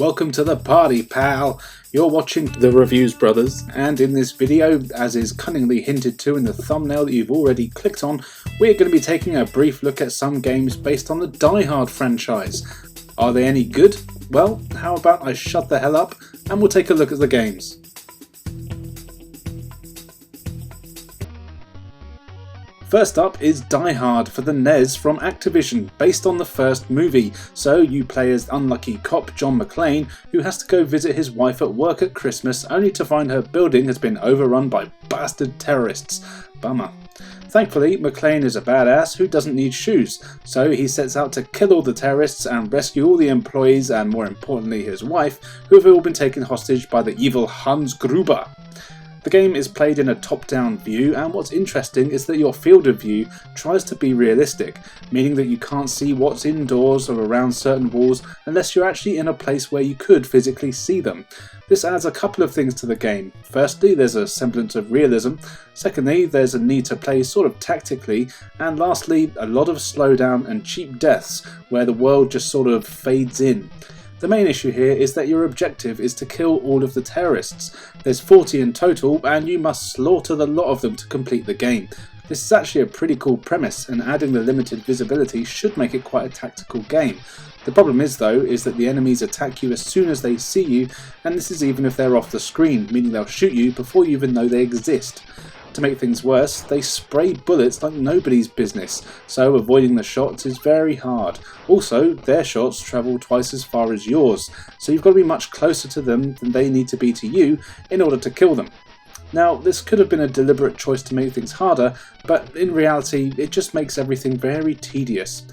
Welcome to the party, pal! You're watching The Reviews Brothers, and in this video, as is cunningly hinted to in the thumbnail that you've already clicked on, we're going to be taking a brief look at some games based on the Die Hard franchise. Are they any good? Well, how about I shut the hell up and we'll take a look at the games. First up is Die Hard for the NES from Activision, based on the first movie, so you play as unlucky cop John McClane, who has to go visit his wife at work at Christmas only to find her building has been overrun by bastard terrorists. Bummer. Thankfully, McClane is a badass who doesn't need shoes, so he sets out to kill all the terrorists and rescue all the employees and, more importantly, his wife, who have all been taken hostage by the evil Hans Gruber. The game is played in a top-down view, and what's interesting is that your field of view tries to be realistic, meaning that you can't see what's indoors or around certain walls unless you're actually in a place where you could physically see them. This adds a couple of things to the game. Firstly, there's a semblance of realism. Secondly, there's a need to play sort of tactically. And lastly, a lot of slowdown and cheap deaths where the world just sort of fades in. The main issue here is that your objective is to kill all of the terrorists. There's 40 in total, and you must slaughter the lot of them to complete the game. This is actually a pretty cool premise, and adding the limited visibility should make it quite a tactical game. The problem is though, is that the enemies attack you as soon as they see you, and this is even if they're off the screen, meaning they'll shoot you before you even know they exist. To make things worse, they spray bullets like nobody's business, so avoiding the shots is very hard. Also, their shots travel twice as far as yours, so you've got to be much closer to them than they need to be to you in order to kill them. Now, this could have been a deliberate choice to make things harder, but in reality, it just makes everything very tedious.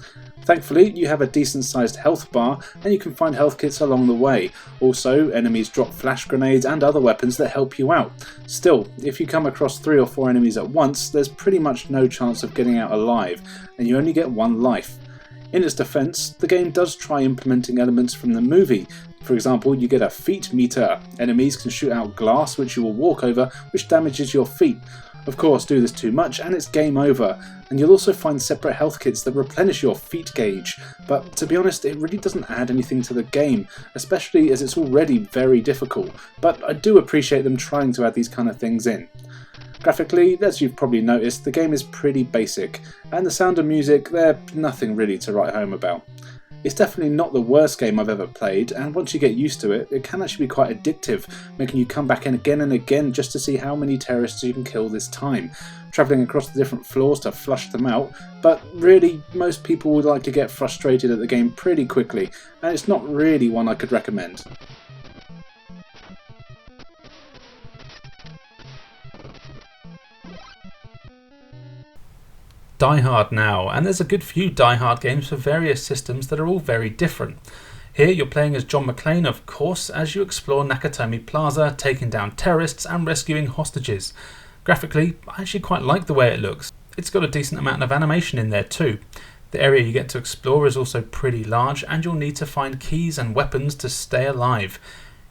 Thankfully, you have a decent sized health bar and you can find health kits along the way. Also, enemies drop flash grenades and other weapons that help you out. Still, if you come across 3 or 4 enemies at once, there's pretty much no chance of getting out alive, and you only get 1 life. In its defense, the game does try implementing elements from the movie. For example, you get a feet meter. Enemies can shoot out glass which you will walk over, which damages your feet. Of course, do this too much and it's game over, and you'll also find separate health kits that replenish your feet gauge, but to be honest it really doesn't add anything to the game, especially as it's already very difficult, but I do appreciate them trying to add these kind of things in. Graphically, as you've probably noticed, the game is pretty basic, and the sound and music, they're nothing really to write home about. It's definitely not the worst game I've ever played, and once you get used to it, it can actually be quite addictive, making you come back in again and again just to see how many terrorists you can kill this time, travelling across the different floors to flush them out, but really, most people would like to get frustrated at the game pretty quickly, and it's not really one I could recommend. Die Hard now, and there's a good few Die Hard games for various systems that are all very different. Here you're playing as John McClane, of course, as you explore Nakatomi Plaza, taking down terrorists and rescuing hostages. Graphically, I actually quite like the way it looks. It's got a decent amount of animation in there too. The area you get to explore is also pretty large, and you'll need to find keys and weapons to stay alive.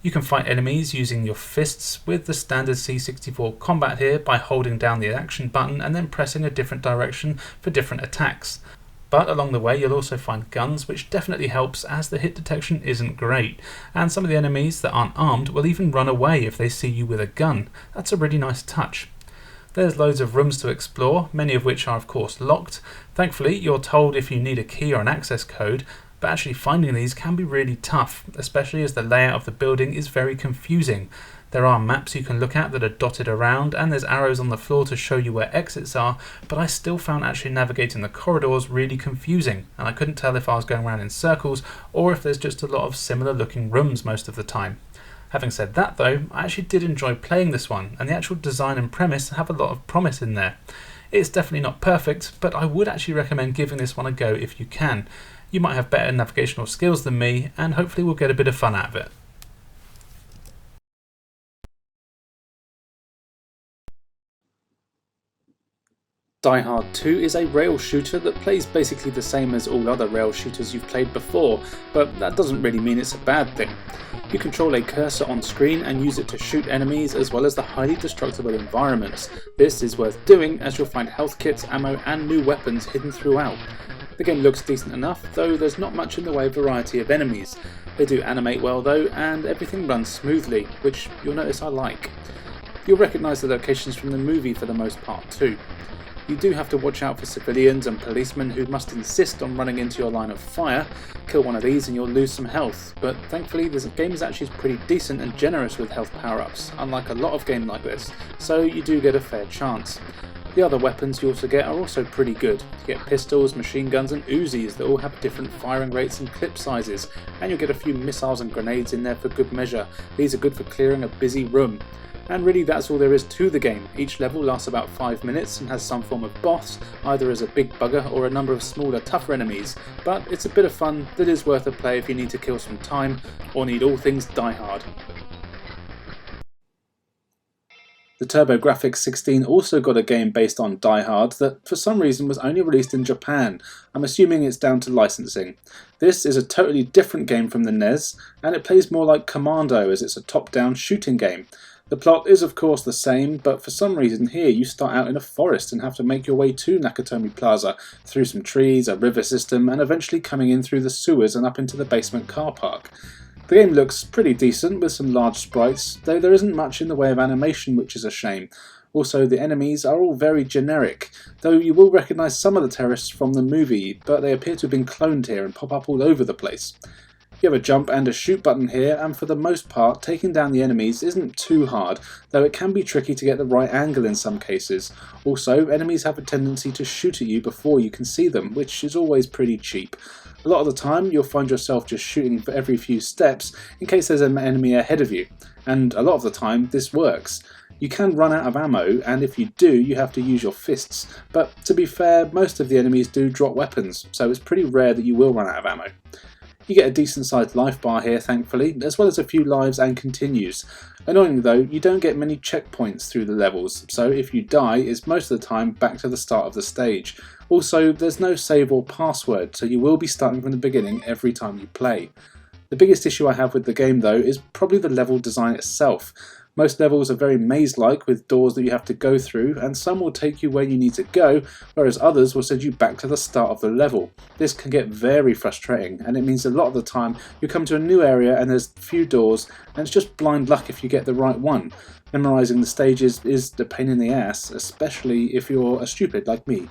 You can fight enemies using your fists with the standard C64 combat here by holding down the action button and then pressing a different direction for different attacks. But along the way you'll also find guns, which definitely helps as the hit detection isn't great, and some of the enemies that aren't armed will even run away if they see you with a gun. That's a really nice touch. There's loads of rooms to explore, many of which are of course locked. Thankfully you're told if you need a key or an access code, but actually finding these can be really tough, especially as the layout of the building is very confusing. There are maps you can look at that are dotted around, and there's arrows on the floor to show you where exits are, but I still found actually navigating the corridors really confusing, and I couldn't tell if I was going around in circles or if there's just a lot of similar looking rooms most of the time. Having said that though, I actually did enjoy playing this one, and the actual design and premise have a lot of promise in there. It's definitely not perfect, but I would actually recommend giving this one a go if you can. You might have better navigational skills than me, and hopefully we'll get a bit of fun out of it. Die Hard 2 is a rail shooter that plays basically the same as all other rail shooters you've played before, but that doesn't really mean it's a bad thing. You control a cursor on screen and use it to shoot enemies as well as the highly destructible environments. This is worth doing as you'll find health kits, ammo and new weapons hidden throughout. The game looks decent enough, though there's not much in the way of variety of enemies. They do animate well though, and everything runs smoothly, which you'll notice I like. You'll recognise the locations from the movie for the most part too. You do have to watch out for civilians and policemen who must insist on running into your line of fire. Kill one of these and you'll lose some health, but thankfully this game is actually pretty decent and generous with health power-ups, unlike a lot of games like this, so you do get a fair chance. The other weapons you also get are also pretty good. You get pistols, machine guns and Uzis that all have different firing rates and clip sizes, and you'll get a few missiles and grenades in there for good measure. These are good for clearing a busy room. And really that's all there is to the game. Each level lasts about 5 minutes and has some form of boss, either as a big bugger or a number of smaller tougher enemies, but it's a bit of fun that is worth a play if you need to kill some time or need all things Die Hard. The TurboGrafx-16 also got a game based on Die Hard that for some reason was only released in Japan. I'm assuming it's down to licensing. This is a totally different game from the NES, and it plays more like Commando as it's a top-down shooting game. The plot is of course the same, but for some reason here you start out in a forest and have to make your way to Nakatomi Plaza, through some trees, a river system, and eventually coming in through the sewers and up into the basement car park. The game looks pretty decent with some large sprites, though there isn't much in the way of animation, which is a shame. Also, the enemies are all very generic, though you will recognise some of the terrorists from the movie, but they appear to have been cloned here and pop up all over the place. You have a jump and a shoot button here, and for the most part taking down the enemies isn't too hard, though it can be tricky to get the right angle in some cases. Also, enemies have a tendency to shoot at you before you can see them, which is always pretty cheap. A lot of the time you'll find yourself just shooting for every few steps in case there's an enemy ahead of you, and a lot of the time this works. You can run out of ammo, and if you do you have to use your fists, but to be fair most of the enemies do drop weapons, so it's pretty rare that you will run out of ammo. You get a decent sized life bar here thankfully, as well as a few lives and continues. Annoyingly though, you don't get many checkpoints through the levels, so if you die it's most of the time back to the start of the stage. Also, there's no save or password, so you will be starting from the beginning every time you play. The biggest issue I have with the game though is probably the level design itself. Most levels are very maze-like with doors that you have to go through, and some will take you where you need to go, whereas others will send you back to the start of the level. This can get very frustrating, and it means a lot of the time you come to a new area and there's few doors, and it's just blind luck if you get the right one. Memorising the stages is a pain in the ass, especially if you're a stupid like me.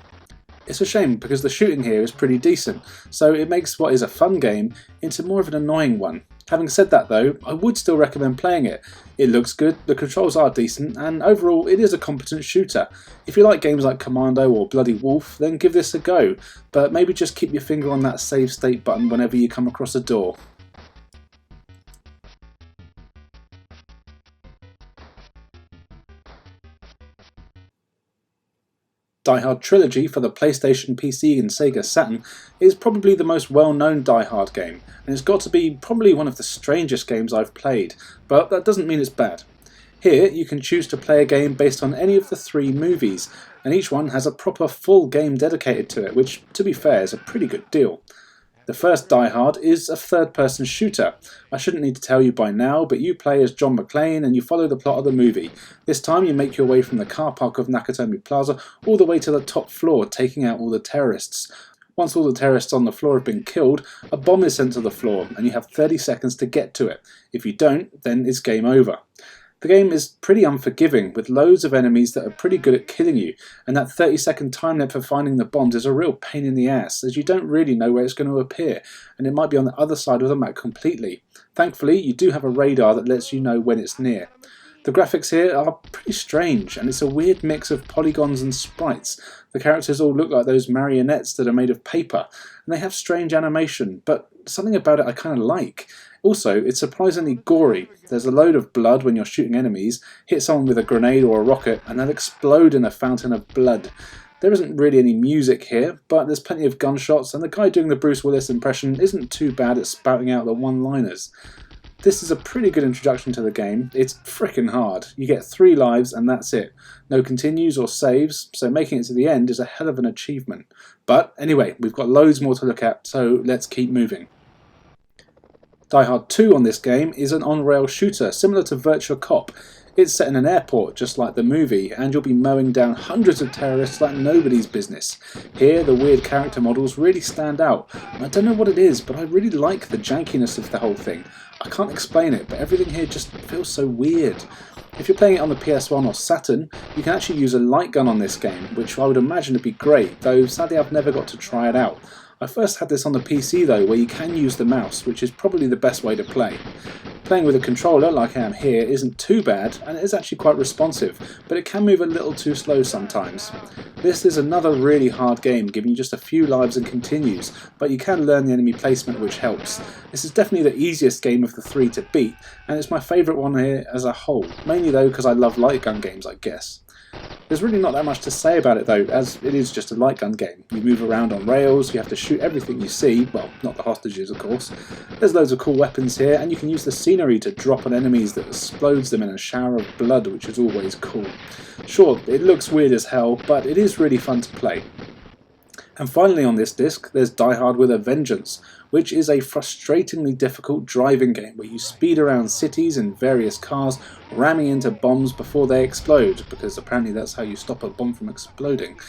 It's a shame because the shooting here is pretty decent, so it makes what is a fun game into more of an annoying one. Having said that though, I would still recommend playing it. It looks good, the controls are decent, and overall it is a competent shooter. If you like games like Commando or Bloody Wolf, then give this a go, but maybe just keep your finger on that save state button whenever you come across a door. Die Hard Trilogy for the PlayStation, PC and Sega Saturn is probably the most well-known Die Hard game, and it's got to be probably one of the strangest games I've played, but that doesn't mean it's bad. Here you can choose to play a game based on any of the 3 movies, and each one has a proper full game dedicated to it, which to be fair is a pretty good deal. The first Die Hard is a third-person shooter. I shouldn't need to tell you by now, but you play as John McClane and you follow the plot of the movie. This time you make your way from the car park of Nakatomi Plaza all the way to the top floor, taking out all the terrorists. Once all the terrorists on the floor have been killed, a bomb is sent to the floor and you have 30 seconds to get to it. If you don't, then it's game over. The game is pretty unforgiving, with loads of enemies that are pretty good at killing you, and that 30-second time limit for finding the bombs is a real pain in the ass, as you don't really know where it's going to appear, and it might be on the other side of the map completely. Thankfully, you do have a radar that lets you know when it's near. The graphics here are pretty strange, and it's a weird mix of polygons and sprites. The characters all look like those marionettes that are made of paper, and they have strange animation, but something about it I kind of like. Also, it's surprisingly gory. There's a load of blood when you're shooting enemies, hit someone with a grenade or a rocket, and they'll explode in a fountain of blood. There isn't really any music here, but there's plenty of gunshots, and the guy doing the Bruce Willis impression isn't too bad at spouting out the one-liners. This is a pretty good introduction to the game. It's frickin' hard. You get 3 lives and that's it. No continues or saves, so making it to the end is a hell of an achievement. But anyway, we've got loads more to look at, so let's keep moving. Die Hard 2 on this game is an on-rail shooter similar to Virtua Cop. It's set in an airport just like the movie, and you'll be mowing down hundreds of terrorists like nobody's business. Here the weird character models really stand out. I don't know what it is, but I really like the jankiness of the whole thing. I can't explain it, but everything here just feels so weird. If you're playing it on the PS1 or Saturn, you can actually use a light gun on this game, which I would imagine would be great, though sadly I've never got to try it out. I first had this on the PC though, where you can use the mouse, which is probably the best way to play. Playing with a controller like I am here isn't too bad, and it is actually quite responsive, but it can move a little too slow sometimes. This is another really hard game, giving you just a few lives and continues, but you can learn the enemy placement, which helps. This is definitely the easiest game of the three to beat, and it's my favourite one here as a whole, mainly though because I love light gun games, I guess. There's really not that much to say about it though, as it is just a light gun game. You move around on rails, you have to shoot everything you see, well, not the hostages of course. There's loads of cool weapons here, and you can use the scenery to drop on enemies that explodes them in a shower of blood, which is always cool. Sure, it looks weird as hell, but it is really fun to play. And finally on this disc, there's Die Hard with a Vengeance, which is a frustratingly difficult driving game where you speed around cities in various cars, ramming into bombs before they explode, because apparently that's how you stop a bomb from exploding.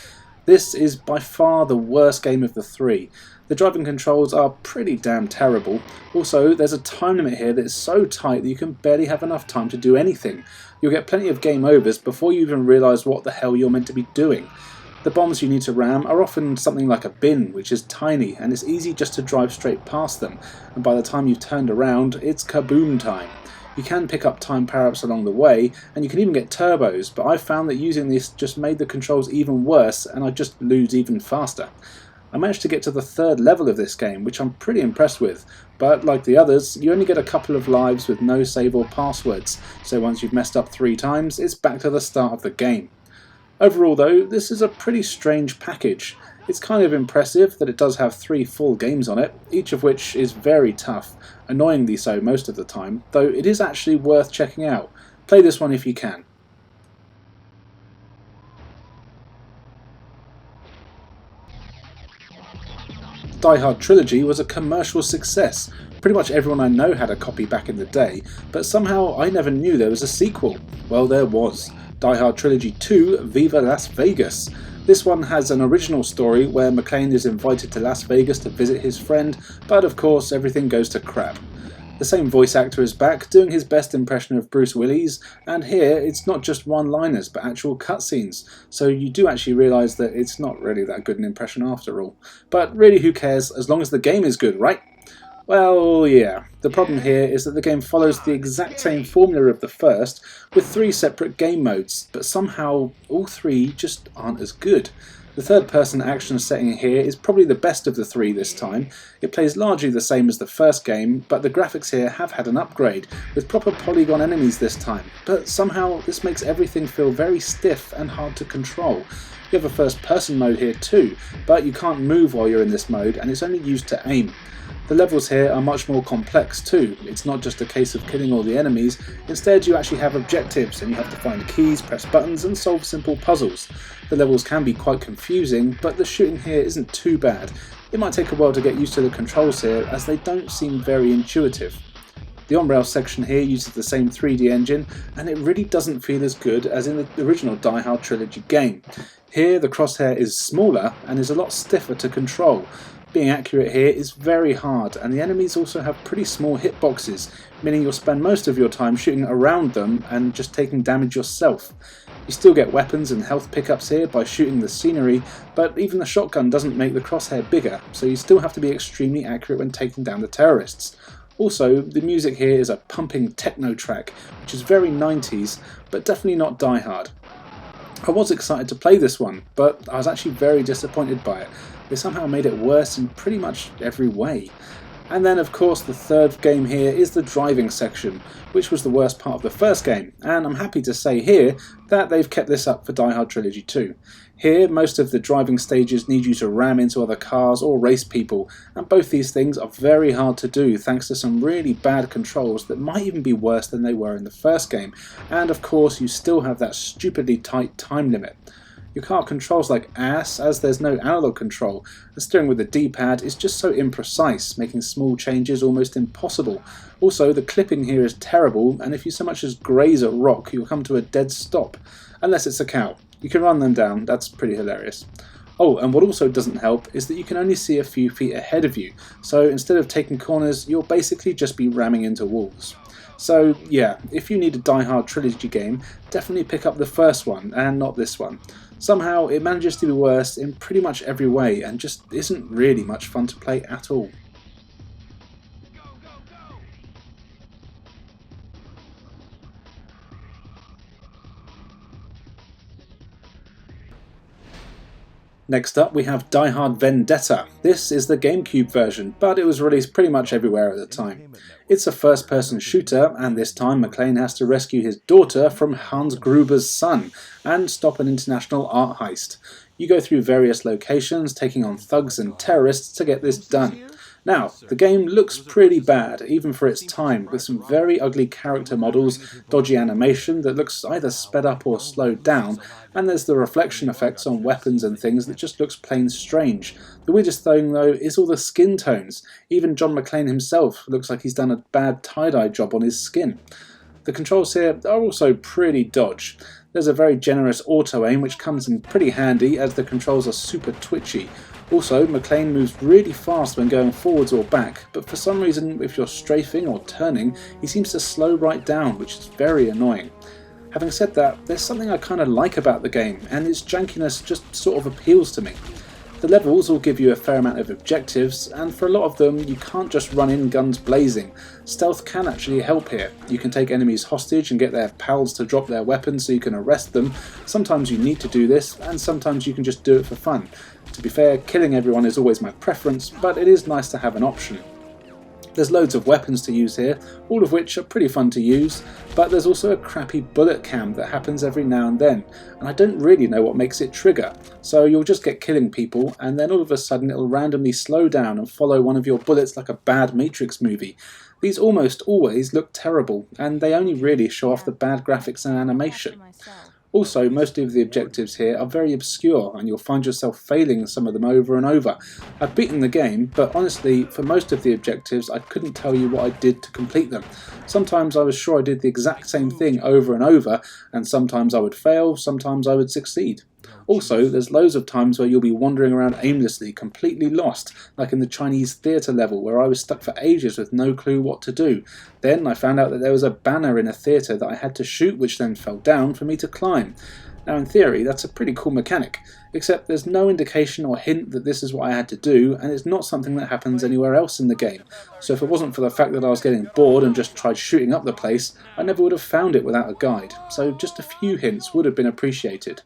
This is by far the worst game of the three. The driving controls are pretty damn terrible. Also, there's a time limit here that is so tight that you can barely have enough time to do anything. You'll get plenty of game overs before you even realise what the hell you're meant to be doing. The bombs you need to ram are often something like a bin, which is tiny, and it's easy just to drive straight past them, and by the time you've turned around, it's kaboom time. You can pick up time power-ups along the way, and you can even get turbos, but I've found that using this just made the controls even worse, and I just lose even faster. I managed to get to the third level of this game, which I'm pretty impressed with, but like the others, you only get a couple of lives with no save or passwords, so once you've messed up 3 times, it's back to the start of the game. Overall though, this is a pretty strange package. It's kind of impressive that it does have 3 full games on it, each of which is very tough, annoyingly so most of the time, though it is actually worth checking out. Play this one if you can. Die Hard Trilogy was a commercial success. Pretty much everyone I know had a copy back in the day, but somehow I never knew there was a sequel. Well, there was. Die Hard Trilogy 2 Viva Las Vegas. This one has an original story where McClane is invited to Las Vegas to visit his friend, but of course everything goes to crap. The same voice actor is back, doing his best impression of Bruce Willis, and here it's not just one-liners but actual cutscenes, so you do actually realise that it's not really that good an impression after all. But really who cares, as long as the game is good, right? Well, yeah. The problem here is that the game follows the exact same formula of the first, with 3 separate game modes, but somehow all 3 just aren't as good. The third-person action setting here is probably the best of the 3 this time. It plays largely the same as the first game, but the graphics here have had an upgrade, with proper polygon enemies this time, but somehow this makes everything feel very stiff and hard to control. You have a first-person mode here too, but you can't move while you're in this mode, and it's only used to aim. The levels here are much more complex too. It's not just a case of killing all the enemies, instead you actually have objectives and you have to find keys, press buttons and solve simple puzzles. The levels can be quite confusing, but the shooting here isn't too bad. It might take a while to get used to the controls here, as they don't seem very intuitive. The on-rail section here uses the same 3D engine, and it really doesn't feel as good as in the original Die Hard Trilogy game. Here the crosshair is smaller and is a lot stiffer to control. Being accurate here is very hard, and the enemies also have pretty small hitboxes, meaning you'll spend most of your time shooting around them and just taking damage yourself. You still get weapons and health pickups here by shooting the scenery, but even the shotgun doesn't make the crosshair bigger, so you still have to be extremely accurate when taking down the terrorists. Also, the music here is a pumping techno track, which is very 90s, but definitely not Die Hard. I was excited to play this one, but I was actually very disappointed by it. They somehow made it worse in pretty much every way. And then of course the third game here is the driving section, which was the worst part of the first game, and I'm happy to say here that they've kept this up for Die Hard Trilogy 2. Here most of the driving stages need you to ram into other cars or race people, and both these things are very hard to do thanks to some really bad controls that might even be worse than they were in the first game, and of course you still have that stupidly tight time limit. Your car controls like ass, as there's no analog control. The steering with the D-pad is just so imprecise, making small changes almost impossible. Also, the clipping here is terrible, and if you so much as graze a rock, you'll come to a dead stop. Unless it's a cow. You can run them down, that's pretty hilarious. Oh, and what also doesn't help is that you can only see a few feet ahead of you, so instead of taking corners, you'll basically just be ramming into walls. So yeah, if you need a Die Hard Trilogy game, definitely pick up the first one, and not this one. Somehow it manages to be worse in pretty much every way, and just isn't really much fun to play at all. Next up we have Die Hard Vendetta. This is the GameCube version, but it was released pretty much everywhere at the time. It's a first-person shooter, and this time McClane has to rescue his daughter from Hans Gruber's son, and stop an international art heist. You go through various locations, taking on thugs and terrorists to get this done. Now, the game looks pretty bad, even for its time, with some very ugly character models, dodgy animation that looks either sped up or slowed down, and there's the reflection effects on weapons and things that just looks plain strange. The weirdest thing though is all the skin tones. Even John McClane himself looks like he's done a bad tie-dye job on his skin. The controls here are also pretty dodge. There's a very generous auto-aim which comes in pretty handy as the controls are super twitchy. Also, McClane moves really fast when going forwards or back, but for some reason if you're strafing or turning, he seems to slow right down, which is very annoying. Having said that, there's something I kind of like about the game, and its jankiness just sort of appeals to me. The levels will give you a fair amount of objectives, and for a lot of them you can't just run in guns blazing. Stealth can actually help here. You can take enemies hostage and get their pals to drop their weapons so you can arrest them. Sometimes you need to do this, and sometimes you can just do it for fun. To be fair, killing everyone is always my preference, but it is nice to have an option. There's loads of weapons to use here, all of which are pretty fun to use, but there's also a crappy bullet cam that happens every now and then, and I don't really know what makes it trigger. So you'll just get killing people, and then all of a sudden it'll randomly slow down and follow one of your bullets like a bad Matrix movie. These almost always look terrible, and they only really show off the bad graphics and animation. Also, most of the objectives here are very obscure, and you'll find yourself failing some of them over and over. I've beaten the game, but honestly, for most of the objectives I couldn't tell you what I did to complete them. Sometimes I was sure I did the exact same thing over and over, and sometimes I would fail, sometimes I would succeed. Also, there's loads of times where you'll be wandering around aimlessly, completely lost, like in the Chinese theatre level where I was stuck for ages with no clue what to do. Then I found out that there was a banner in a theatre that I had to shoot, which then fell down for me to climb. Now in theory that's a pretty cool mechanic, except there's no indication or hint that this is what I had to do, and it's not something that happens anywhere else in the game. So if it wasn't for the fact that I was getting bored and just tried shooting up the place, I never would have found it without a guide, so just a few hints would have been appreciated.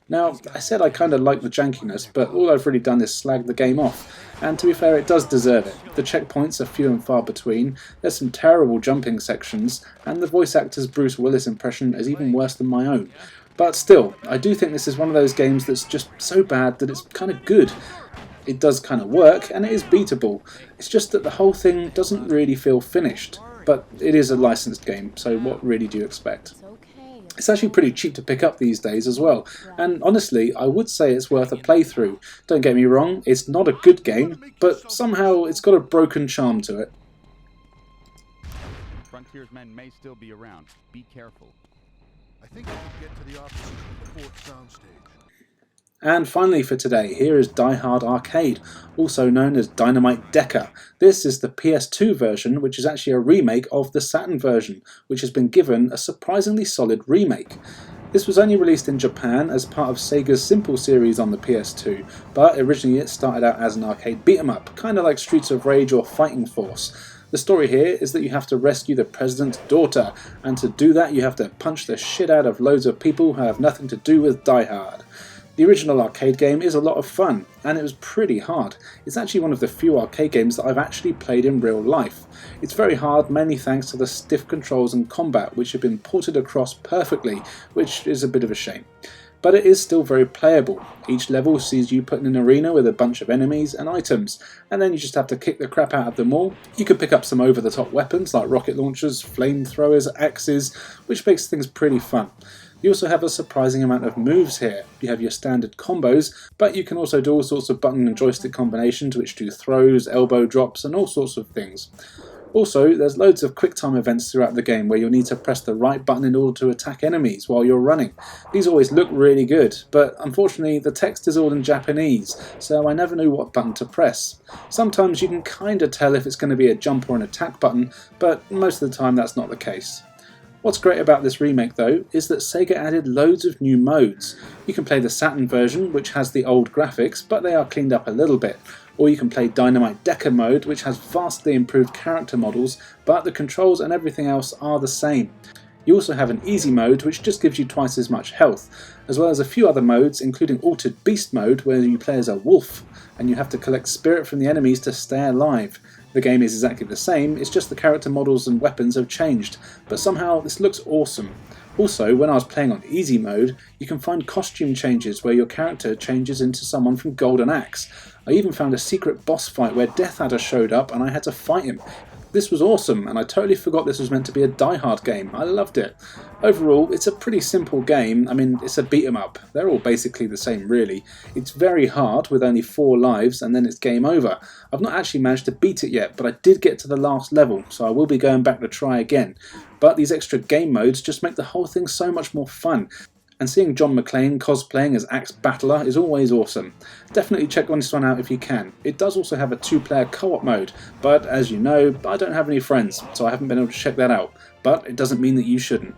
Now, I said I kind of like the jankiness, but all I've really done is slag the game off, and to be fair it does deserve it. The checkpoints are few and far between, there's some terrible jumping sections, and the voice actor's Bruce Willis impression is even worse than my own. But still, I do think this is one of those games that's just so bad that it's kind of good. It does kind of work, and it is beatable. It's just that the whole thing doesn't really feel finished. But it is a licensed game, so what really do you expect? It's actually pretty cheap to pick up these days as well, and honestly I would say it's worth a playthrough. Don't get me wrong, it's not a good game, but somehow it's got a broken charm to it. Frontiersmen may still be around. Be careful. I think I can get to the office of the fourth soundstage. And finally for today, here is Die Hard Arcade, also known as Dynamite Decker. This is the PS2 version, which is actually a remake of the Saturn version, which has been given a surprisingly solid remake. This was only released in Japan as part of Sega's Simple series on the PS2, but originally it started out as an arcade beat-em-up, kind of like Streets of Rage or Fighting Force. The story here is that you have to rescue the president's daughter, and to do that you have to punch the shit out of loads of people who have nothing to do with Die Hard. The original arcade game is a lot of fun, and it was pretty hard. It's actually one of the few arcade games that I've actually played in real life. It's very hard, mainly thanks to the stiff controls and combat, which have been ported across perfectly, which is a bit of a shame. But it is still very playable. Each level sees you put in an arena with a bunch of enemies and items, and then you just have to kick the crap out of them all. You can pick up some over-the-top weapons like rocket launchers, flamethrowers, axes, which makes things pretty fun. You also have a surprising amount of moves here. You have your standard combos, but you can also do all sorts of button and joystick combinations which do throws, elbow drops and all sorts of things. Also, there's loads of quick-time events throughout the game where you'll need to press the right button in order to attack enemies while you're running. These always look really good, but unfortunately the text is all in Japanese, so I never knew what button to press. Sometimes you can kinda tell if it's going to be a jump or an attack button, but most of the time that's not the case. What's great about this remake though is that Sega added loads of new modes. You can play the Saturn version, which has the old graphics, but they are cleaned up a little bit. Or you can play Dynamite Decker mode, which has vastly improved character models, but the controls and everything else are the same. You also have an easy mode, which just gives you twice as much health, as well as a few other modes, including Altered Beast mode, where you play as a wolf, and you have to collect spirit from the enemies to stay alive. The game is exactly the same, it's just the character models and weapons have changed, but somehow this looks awesome. Also, when I was playing on easy mode, you can find costume changes where your character changes into someone from Golden Axe. I even found a secret boss fight where Death Adder showed up and I had to fight him. This was awesome, and I totally forgot this was meant to be a Die Hard game. I loved it. Overall, it's a pretty simple game. I mean, it's a beat 'em up. They're all basically the same, really. It's very hard with only 4 lives, and then it's game over. I've not actually managed to beat it yet, but I did get to the last level, so I will be going back to try again. But these extra game modes just make the whole thing so much more fun. And seeing John McClane cosplaying as Axe Battler is always awesome. Definitely check this one out if you can. It does also have a 2-player co-op mode, but as you know, I don't have any friends, so I haven't been able to check that out. But it doesn't mean that you shouldn't.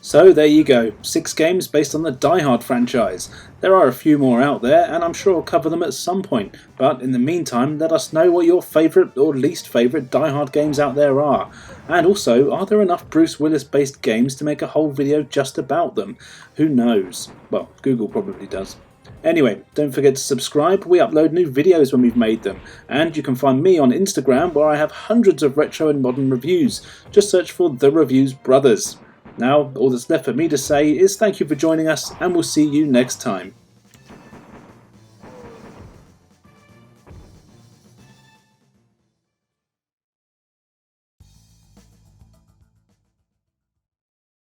So there you go, 6 games based on the Die Hard franchise. There are a few more out there, and I'm sure I'll cover them at some point, but in the meantime let us know what your favourite or least favourite Die Hard games out there are. And also, are there enough Bruce Willis based games to make a whole video just about them? Who knows? Well, Google probably does. Anyway, don't forget to subscribe, we upload new videos when we've made them, and you can find me on Instagram where I have hundreds of retro and modern reviews. Just search for The Reviews Brothers. Now, all that's left for me to say is thank you for joining us, and we'll see you next time.